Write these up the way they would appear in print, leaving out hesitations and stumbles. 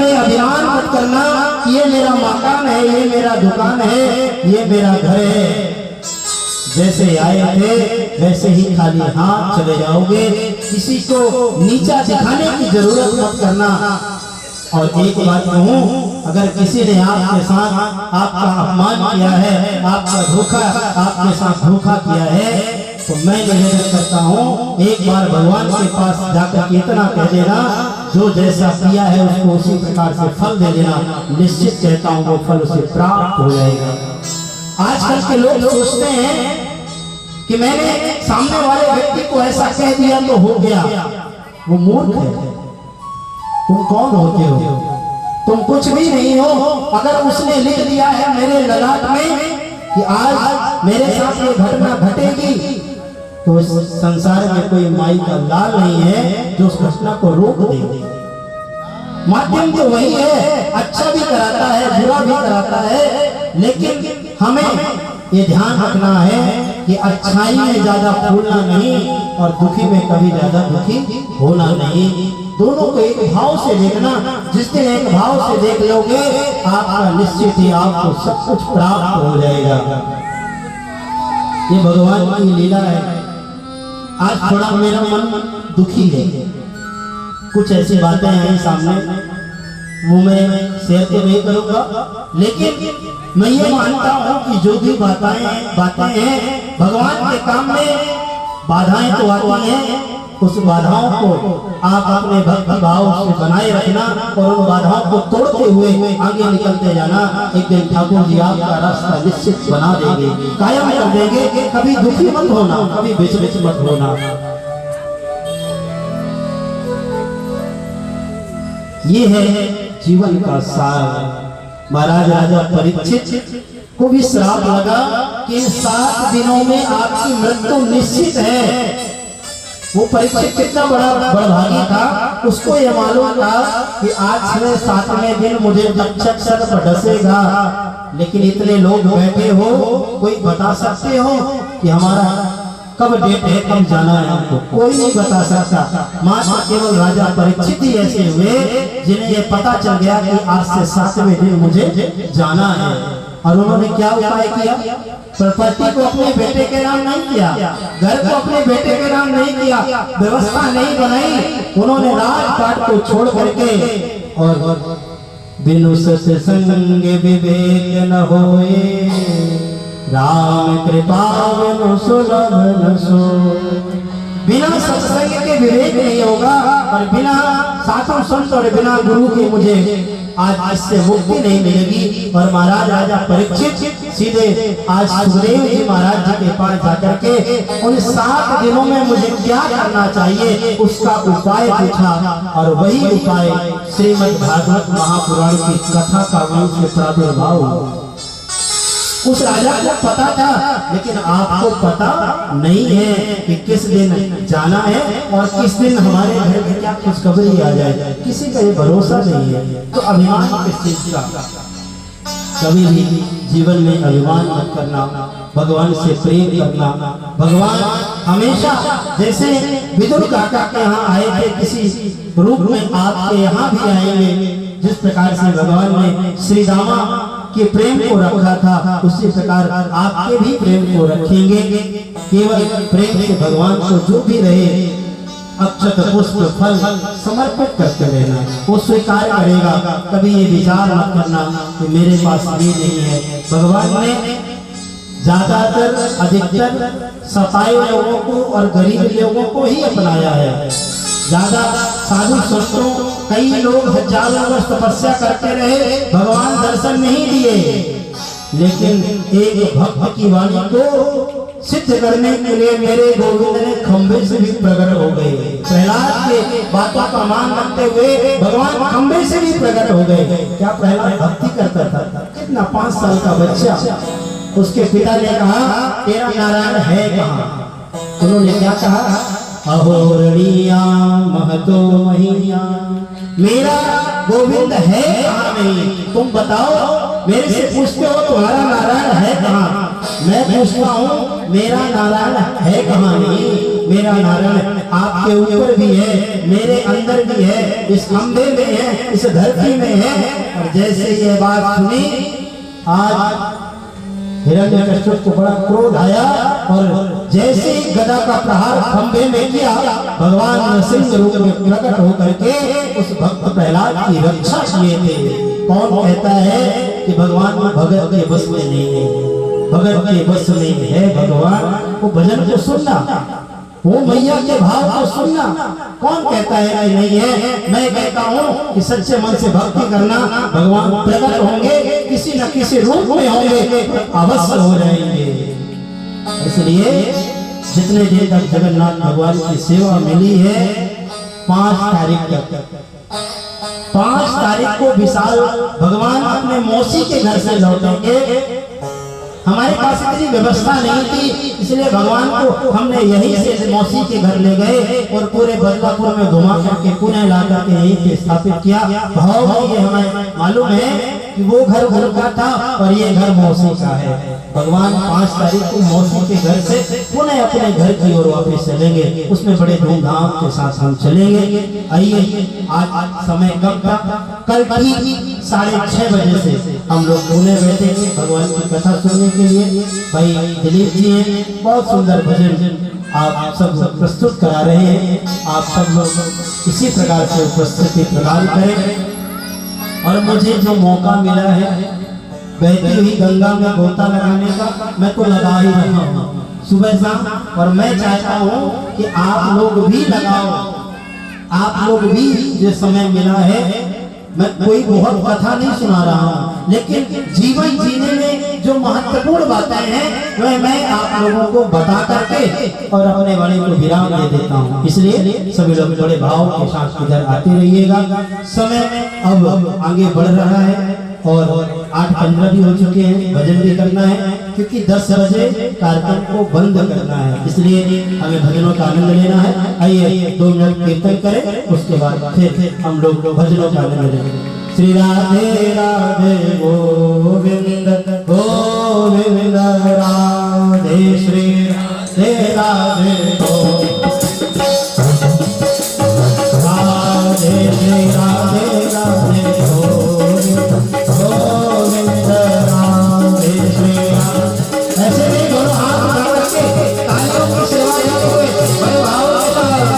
में अभिमान मत करना कि ये मेरा मकान है, ये मेरा दुकान है, ये मेरा घर है। जैसे आए थे वैसे ही खाली हाथ चले जाओगे। किसी को नीचा दिखाने की जरूरत मत करना। और एक बात कहूँ, अगर किसी ने आपके साथ आपका अपमान किया है, आपके साथ धोखा किया है, तो मैं निवेदन करता हूँ एक बार भगवान के पास जाकर इतना कह देना, जो जैसा किया है उसको उसी प्रकार से फल दे देना। निश्चित कहता हूँ वो फल उसे प्राप्त हो जाएगा। आजकल के लोग सोचते हैं कि मैंने सामने वाले व्यक्ति को ऐसा कह दिया तो हो गया। वो मूर्ख है। तुम कौन होते हो? तुम कुछ भी नहीं हो। अगर उसने लिख दिया है मेरे ललाट में कि आज मेरे साथ ये घटना घटेगी, तो इस संसार में कोई माई का लाल नहीं है जो उस घटना को रोक दे। माध्यम तो वही है, अच्छा भी कराता है, बुरा भी कराता है, लेकिन हमें ये ध्यान रखना है कि अच्छाई में ज्यादा फूलना नहीं और दुखी में कभी ज्यादा दुखी होना नहीं। दोनों को एक भाव से देखना। जिस दिन एक भाव से देख लोगे, आपका निश्चित ही आपको सब कुछ प्राप्त हो जाएगा। ये भगवान की लीला है। आज थोड़ा मेरा मन दुखी है, कुछ ऐसी बातें आई सामने, वो मैं शेयर तो नहीं करूंगा, लेकिन मैं ये मानता हूँ कि जो भी बातें हैं भगवान के काम में बाधाएं तो आती हैं। उस बाधाओं को आप अपने भक्ति भाव से बनाए रखना और उन बाधाओं को तोड़ते हुए आगे निकलते जाना। एक दिन ठाकुर जी आपका रास्ता निश्चित बना देंगे, कायम कर देंगे। कभी दुखी मत होना, कभी बेचैन मत होना। ये है जीवन का सार। महाराज राजा परीक्षित को भी श्राप लगा कि 7 दिनों में आपकी मृत्यु निश्चित है। वो परीक्षित कितना बड़ा बड़भागी था, उसको ये मालूम था कि आज से 7वें दिन मुझे तक्षक सर्प डसेगा। लेकिन इतने लोग बैठे हो, कोई बता सकते हो कि हमारा कब डेट है, कब जाना है? हमको कोई नहीं बता सकता। मात्र केवल राजा परीक्षित ही ऐसे हुए जिन्हें ये पता चल गया कि आज से 7वें दिन मुझे जाना है। और उन्होंने क्या उपाय किया? प्रॉपर्टी को अपने बेटे के नाम नहीं किया, घर को अपने बेटे के नाम नहीं किया, व्यवस्था नहीं बनाई। उन्होंने राजपाट को छोड़ करके और बिनु सत्संग विवेक न होए, राम कृपा बिनु सुलभ न सोए। बिना सत्संग के विवेक नहीं होगा और बिना साधु संत और बिना गुरु के मुझे आज इससे मुक्ति नहीं मिलेगी। और महाराज राजा परीक्षित सीधे आज सुखदेव जी महाराज जी के पास जाकर के उन 7 दिनों में मुझे क्या करना चाहिए उसका उपाय पूछा। और वही उपाय श्रीमद् भागवत महापुराण की कथा का वंश से प्रादुर्भाव। उस राजा को पता था, लेकिन आपको पता नहीं है कि किस दिन जाना है और किस दिन हमारे घर में क्या खुशखबरी आ जाए। किसी का ये भरोसा नहीं है। तो अभिमान किस चीज का? कभी भी जीवन में अभिमान मत करना, भगवान से प्रेम करना। भगवान हमेशा, जैसे विदुर काका के यहाँ आए थे किसी रूप में, आपके यहाँ भी आएंगे। जिस प्रकार से भगवान ने श्री रामा के प्रेम को रखा था, उसी प्रकार आपके भी प्रेम को रखेंगे। केवल प्रेम से भगवान को जो भी रहे अक्षत पुष्प फल समर्पित करते रहना, वो स्वीकार करेगा। कभी ये विचार मत करना कि मेरे पास ये नहीं है। भगवान ने ज्यादातर अधिकतर सताए लोगों को और गरीब लोगों को ही अपनाया है। ज्यादा साधु संतों, कई लोग हजारों वर्ष तपस्या करते रहे, भगवान दर्शन नहीं दिए। लेकिन एक भक्त की वाणी को सिद्ध करने के लिए मेरे गोविंद ने खंबे से भी प्रकट हो गए। प्रहलाद के बातों का मान रखते हुए भगवान खंबे से भी प्रकट हो गए। क्या प्रहलाद भक्ति करता था? कितना 5 साल का बच्चा। उसके पिता ने कहा तेरा नारायण है कहाँ? उन्होंने क्या कहा? अहोरणिया महतो महिया, मेरा गोविंद है कहाँ नहीं? तुम बताओ। मेरे से पूछते हो तुम्हारा नारायण है कहाँ? मैं पूछता हूँ मेरा नारायण है कहाँ नहीं? मेरा नारायण आपके ऊपर भी है, मेरे अंदर भी है, इस खंभे में है, इस धरती में है। और जैसे ये बात सुनी, आज हिरण्यकश्यप को बड़ा क्रोध आया और जैसे ही गदा का प्रहार खंभे में किया, भगवान नरसिंह रूप में प्रकट होकर के उस भक्त प्रहलाद की रक्षा किए थे। कौन कहता है कि भगवान भगत के बस में नहीं है, भगत के बस में है भगवान, वो भजन को सुनना, वो मैया के भाव को सुनना। कौन कहता है कि नहीं है? मैं कहता हूँ कि सच्चे मन से भक्ति करना, भगवान प्रकट होंगे, किसी न किसी रूप में होंगे, अवश्य हो जाएंगे। इसलिए जितने दिन तक जगन्नाथ भगवान की सेवा मिली है, 5 तारीख तक, 5 तारीख को विशाल भगवान अपने मौसी के घर से लौटेंगे। हमारे पास इतनी व्यवस्था नहीं थी, इसलिए भगवान को हमने यहीं से मौसी के घर ले गए और पूरे बदलापुर में घुमा करके पुणे ला करके यहीं पे स्थापित किया। भाव ये हमें मालूम है कि वो घर उनका था और ये घर मौसी का है। भगवान 5 तारीख को मौसी के घर से पुणे अपने घर की ओर वापस चलेंगे, उसमें बड़े धूमधाम के साथ हम चलेंगे। आइए, आज समय कब था? कल ठीक 6:30 बजे से हम लोग पुणे बैठेंगे भगवान की कथा सुनने के लिए। भाई दिलीप जी हैं, बहुत सुंदर भजन आप सब प्रस्तुत करा रहे हैं। आप सब लोग इसी प्रकार से उपस्थिति प्रदान करें। और मुझे जो मौका मिला है बहती हुई गंगा में गोता लगाने का, मैं तो लगा ही रहा हूँ सुबह शाम, और मैं चाहता हूँ कि आप लोग भी लगाओ। आप लोग भी जो समय मिला है, मैं कोई बहुत कथा नहीं सुना रहा हूँ, लेकिन जीवन जीने में जो महत्वपूर्ण बातें हैं वह मैं आप लोगों को बता करके और अपने वाले को विराम दे देता हूँ। इसलिए सभी लोग बड़े भाव के साथ इधर आते रहिएगा। समय अब आगे बढ़ रहा है और 8:15 भी हो चुके हैं, भजन भी करना है क्योंकि 10 बजे कार्यक्रम को बंद करना है, इसलिए हमें भजनों का आनंद लेना है। आइए 2 मिनट कीर्तन करें, उसके बाद फिर हम लोग भजनों का आनंद लेंगे। श्री राधे राधे गोविंद गोविंद राधे, श्री राधे राधे राधे, श्री राधे राधे गोविंद राधे, श्री राधे। ऐसे नहीं, दोनों हाथ उठा करके तालियों की सेवा करोगे, बड़े भाव के साथ।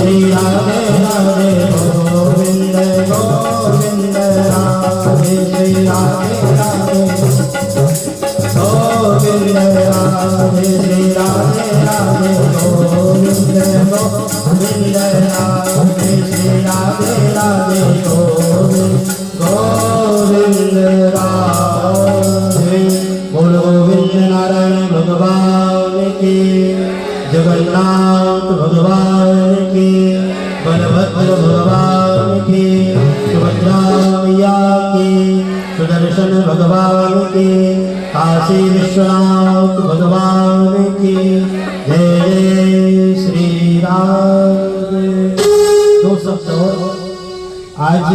श्री राधे राधे गोविंद गोविंद राधे, श्री राधे राधे गोविंद राधे, श्री राधे राधे गोविंद गोविंद राधे, श्री राधे राधे गोविंद गोविंद राधे। बोलो गोविंद नारायण भगवान की, जगन्नाथ भगवान की, बलभद्र भगवान की, सुभद्रा मैया की, सुदर्शन भगवान की, काशी विश्वनाथ भगवान की जय जय श्री राम। 2 शब्द और आज